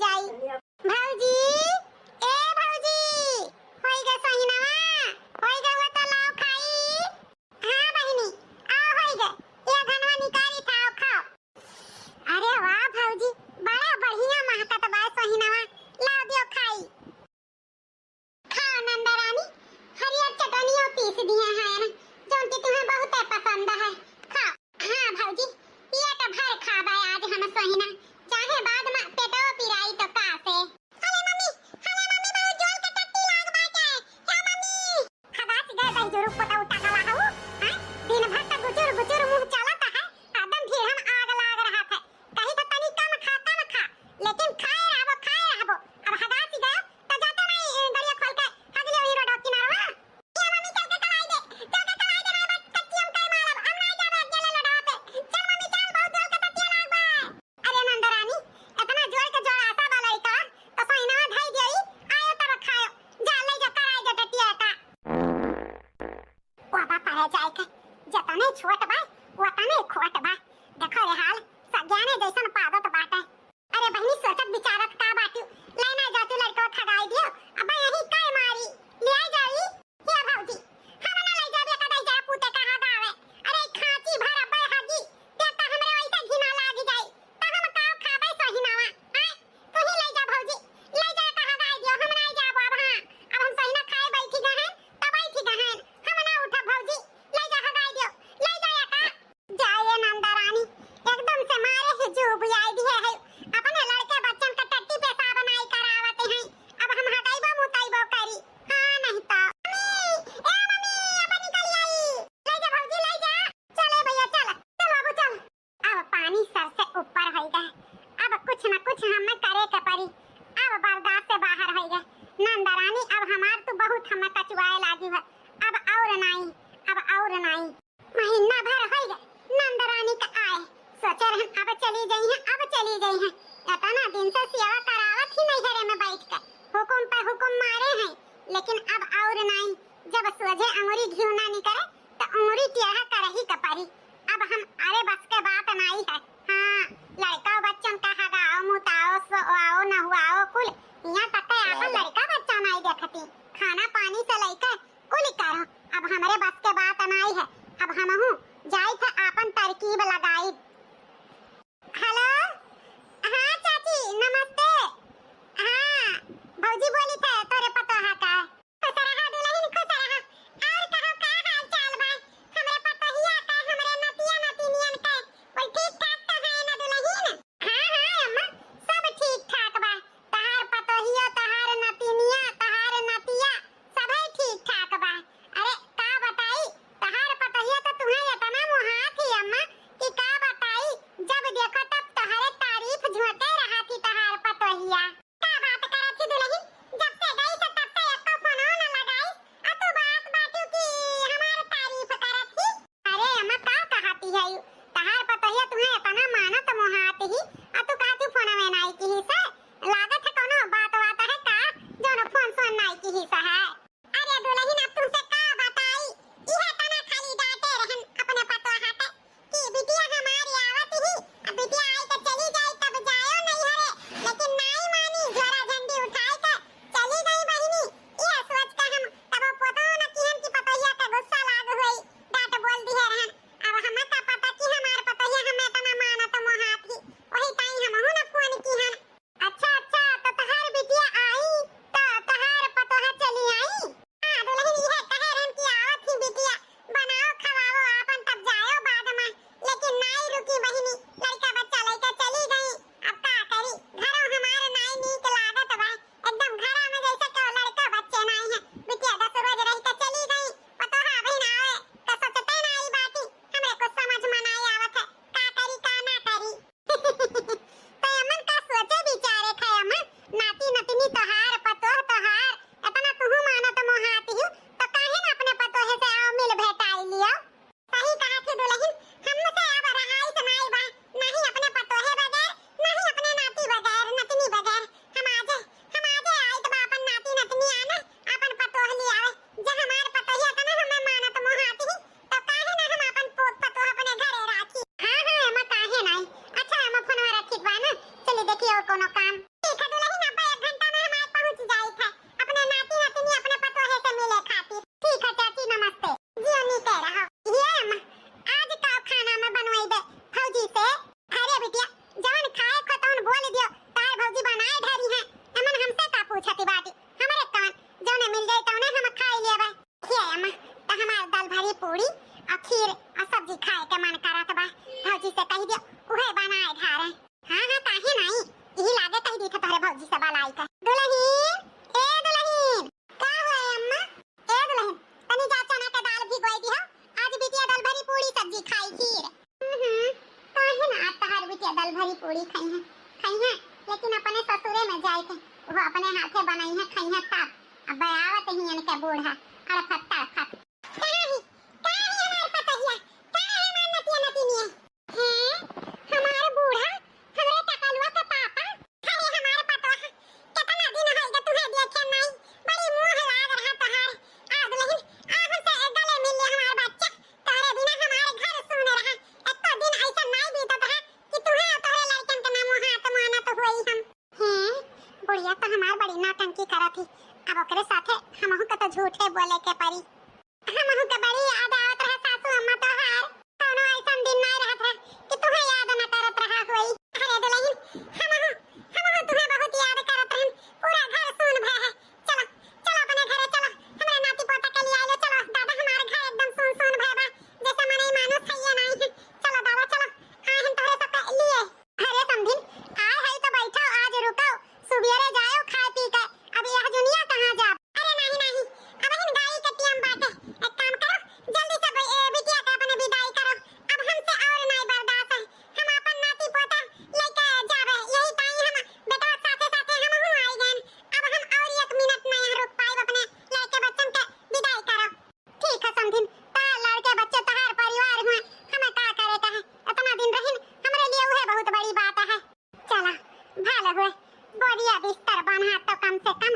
जाई। भौजी, ए भौजी, होई गे सहीनावा, होई गे वो तो लाओ खाई। हां बहिनी, आओ होई गे, ये घनवा निकारी था खाओ। अरे वाह भौजी, बड़ा बढ़िया महकत बा सहीनावा, लाओ दियो खाई। खाओ नंदा रानी, हरियर चटनियों पीस दिए हैं जो कि तुम्हें बहुत पसंद है। खाओ। हां भौजी, ये तो भर खाबा आज हम सहीना, चाहे बाद में पेटो पिराई तो का से। हले मम्मी बहुत जोर के टट्टी लाग बाटे। हे मम्मी, खबास गए दई जोर पोता उठा गला हूं। हां, दिन भर तक गुचुर गुचुर मुंह चलता है, एकदम फिर हम आग लाग रहा था। कहीं तो तनी कम खाता न खा, लेकिन खाए रहबो। अब हदास गए तो जाते नहीं दरिया खोल के हगले वही रोड किनारवा। ये मम्मी चल के कलाई दे ना बस कच्ची हम कई मारब, हम नहीं जाबे अकेले लड़वा पे। चल मम्मी चल, बहुत जोर के टट्टी लाग बा। अरे नंदा रानी, इतना जोर के जोर आसा बा लइका, तो सहीना धई देई, आयो तब खायो। जा ले जा कराई जा टट्टी का। वाबा पारे जाए के जतने छोट बा वतने खोट बा। देखो रे हाल, सज्ञाने जैसन पादत बाटे। अरे बहनी सोचत विचारत का बाटू, लेना जातू लड़को खगाई दियो, अब यही काय मारी ले आई जाई। हे भौजी, हम ना ले जाबे कदाई जा पूते कहा गावे। अरे खांची भर अबे हागी, ते त हमरे वैसे घिना लागी जाई, त हम का खाबे सहीनावा। हां, तू ही ले जा भौजी, ले जा कहा गाई दियो, हम नहीं जाबो अब। हां, अब हम सहीना खाए बैठी गए हैं, त बैठी गए हैं, हम ना उठा भौजी, ले जा हगाई दियो, ले जा या का। जाए नंदा रानी, एकदम से मारे ही जुब आई दी है। अपने लड़के बच्चन का टट्टी पेशाब नहीं करावते हैं, अब हम हटाइबो मुताइबो करी। हां नहीं तो मम्मी, अब निकल आई, ले जा भौजी ले जा। चले भैया चल बाबू चल। अब पानी सर से ऊपर हो गए, अब कुछ न कुछ हमें करे के पड़ी, अब बर्दाश्त से बाहर हो गए। नंदा रानी अब हमार तो बहुत हमें कचवाए लागी है, अब और नहीं। महीना भर हो गए नंदा रानी का आए, सोचे रहे अब चली गई हैं। इतना दिन से सेवा करावत ही नहीं घरे में बैठ कर, हुकुम पे हुकुम मारे हैं, लेकिन अब और नहीं। जब सोझे अंगुरी घी ना निकले तो अंगुरी टेढ़ा कर ही कपरी। अब हम अरे बस के बात नहीं है। हाँ, लड़का बच्चन का हगाओ मुताओ सोआओ न हुआओ कुल, यहाँ तक आपन लड़का बच्चा नहीं देखती, खाना पानी से लेकर कुल करो। अब हमारे बस के बात नहीं है, अब हम हूँ जाई था आपन तरकीब लगाई। हेलो, हाँ चाची नमस्ते। हाँ भौजी बोली थे तोरे पतो है का। खुश रहा दुल्हन खुश रहा, और कहो का हाल चाल बा। हमरे पतोहिया का हमरे नतिया नतिनियन का कोई ठीक ठाक तो है ना दुल्हन। हाँ अम्मा सब ठीक ठाक बा, तहार पतोहिया तहार नतिनिया तहार नतिया सबे ठीक ठाक बा। अरे का बताई, तहार पतोहिया तो तुम्हें इतना मुहा थी अम्मा कि का बताई, जब देखो तब तहारे तारीफ झोंटे रहा थी तहार पतोहिया। का बात करत थी दुल्हन, जब से गई से तब से एको फोनो न लगाई, आ तू बात बाटू की हमार तारीफ करत थी। अरे अम्मा का कहती है यू, तहार पतोहिया तुम्हें इतना मानत मुहात ही, आ तू का तू फोन में नहीं की ही से लागत है कोनो बात बात है का जोनो फोन सोन नहीं की ही से है। अरे दुल्हन अब तुमसे का बताई, इहे तना खाली डांटे रहन अपने पतोहा के कि बिटिया हमारी आवत ही, अब बिटिया आई तो चली जाई तब जायो नहीं हरे, लेकिन नहीं मानी, झोरा झंडी उठाई के चली गई बहिनी। ये सोच के हम तब पतो न कि हम की पतोहिया का गुस्सा लाग होई, डांट बोल दी है रहन। अब हमें का पता कि हमार पतोहिया हमें तना मानत मोहात ही, वही टाइम हम हूं न फोन की हन। अच्छा तो तहार बिटिया आई तो तहार पतोहा चली आई। हां दुल्हन ये कहे रहन कि आवत ही बिटिया, बनाओ खवाओ आपन तब जायो बाद में, लेकिन नहीं रुकी बहिनी, लड़का बच्चा लेके चली गई। अब का करी, घरों हमारे नहीं नीक लागत बा, एकदम घरा में जैसे को लड़का बच्चे नहीं है। बिटिया 10 रोज रही के चली गई, पतोहा भी ना आए तो सोचते नहीं बाटी, हमरे कुछ समझ में नहीं आवत है का करी का ना करी। तो अमन का सोचे विचारे थे अम्मा, नाती नतनी तोहार पतोह तोहार इतना तुहु मानत मोहाती हूँ, तो काहे न अपने पतोहे से आओ मिल भेटाई लियो। सही कहा थी दुल्हन, हमसे अब रहाई से नहीं बा, नहीं अपने पतोहे बगैर, नहीं अपने नाती बगैर नतनी बगैर। हम आजे आई तो अपन नाती नतनी आना अपन पतोह ले आवे, जे हमार पतोहिया तना हमें मानत मोहाती ही, तो काहे न हम अपन पोत पतोह अपने घरे राखी। हाँ अम्मा काहे नहीं। अच्छा अम्मा फोन में रखी बा ना, चली देखिए और कोनो काम। ठीक है तुम्हारे भौजी से बाल आई का दुल्हन ए दुल्हन का है अम्मा ए दुल्हन तनी जा चना का दाल भिगोई दी हो आज बिटिया दाल भरी पूरी सब्जी खाई खीर काहे ना आज तहार बिटिया दाल भरी पूरी खाई है लेकिन अपने ससुरे में जाए थे वो अपने हाथे बनाई है खाई है तब अब आवत ही इनके बूढ़ा अड़फत तड़फत झूठे बोले के परी हमहु के बड़ी याद आवत रहा सासू अम्मा तो हार कोनो ऐसन दिन नहीं रहत है कि तुम्हें याद न करत रहा होई अरे दुल्हन हमहु तुम्हें बहुत याद करत रहन पूरा घर सुन भय है चलो चलो अपने घरे चलो हमरे नाती पोता के लिए आइलो चलो दादा हमारे घर एकदम सुन भय बा जैसे मने मानो सही नहीं है चलो दादा चलो आए हम तोरे सब लिए अरे समधिन आए है तो बैठो आज रुको सुबेरे जाओ खा पी के अब यह दुनिया कहां जा बढ़िया बिस्तर बना तो कम से कम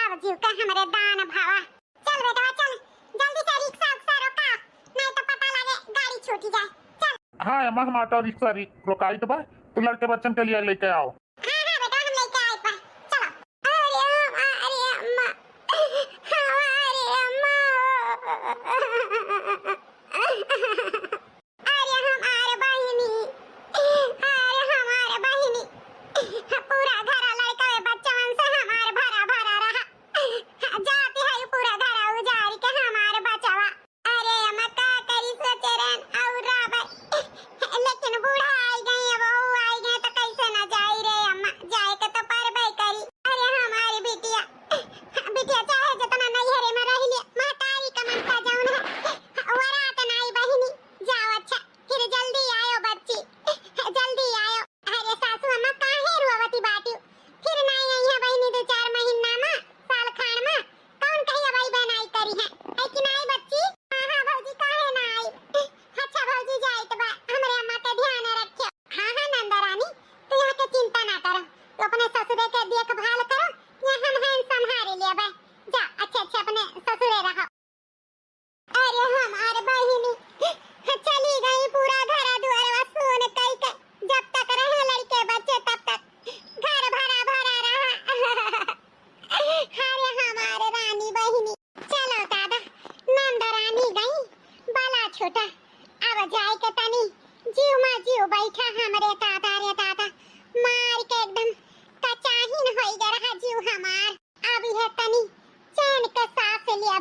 अब जीव का हमरे दान भावा चल बेटा चल जल्दी से रिक्शा उक्सा रोका नहीं तो पता लगे गाड़ी छूट जाए चल हाँ अम्मा हम ऑटो रिक्शा रोकाई तो बा तो लड़के बच्चन के लिए लेके आओ हाँ बेटा हम लेके आए पर चलो अरे अम्मा हमारे अम्मा अरे हमारे बहिनी पूरा घर लड़का बच्चन से हमारे भरा भरा रहा जाती है पूरा घर उजाड़ के हमारे बचवा अरे अम्मा का करी सोचे रहन और राबर लेकिन बूढ़ा आई गई है वो आई गए तो कैसे ना जाई रे अम्मा जाए के तो पर भाई करी अरे हमारी बिटिया चाहे जितना नैहरे में रह ले महतारी का मन का जाऊन है वरात नहीं बहिनी जाओ अच्छा फिर जल्दी आयो बच्ची जल्दी आयो अरे सासू अम्मा काहे रुआवती बाटी फिर नहीं आई है बहिनी 2-4 महीना में साल खान में कौन कहिया भाई बनाई करी है कि नहीं बच्ची हां भौजी काहे ना आई अच्छा भौजी जाए तो बा हमरे अम्मा का ध्यान रखियो हां नंदा रानी तू यहाँ के चिंता ना करो तू अपने ससुरे के देखभाल करो ये हम हैं संभाल ले बा जा अच्छे अपने ससुरे रहो अरे हमारे बहिनी चली गई पूरा घर द्वार सुन कई के जब तक रहे लड़के बच्चे तब तक घर भरा भरा रहा अरे हमारे रानी बहिनी चलो दादा नंद रानी गई बाला छोटा अब जाए के तनी जीव में जीव बैठा हमरे दादा रे दादा मार के एकदम कचाहीन होई गया जीव हमार अब यह तनी चैन के सांस लिया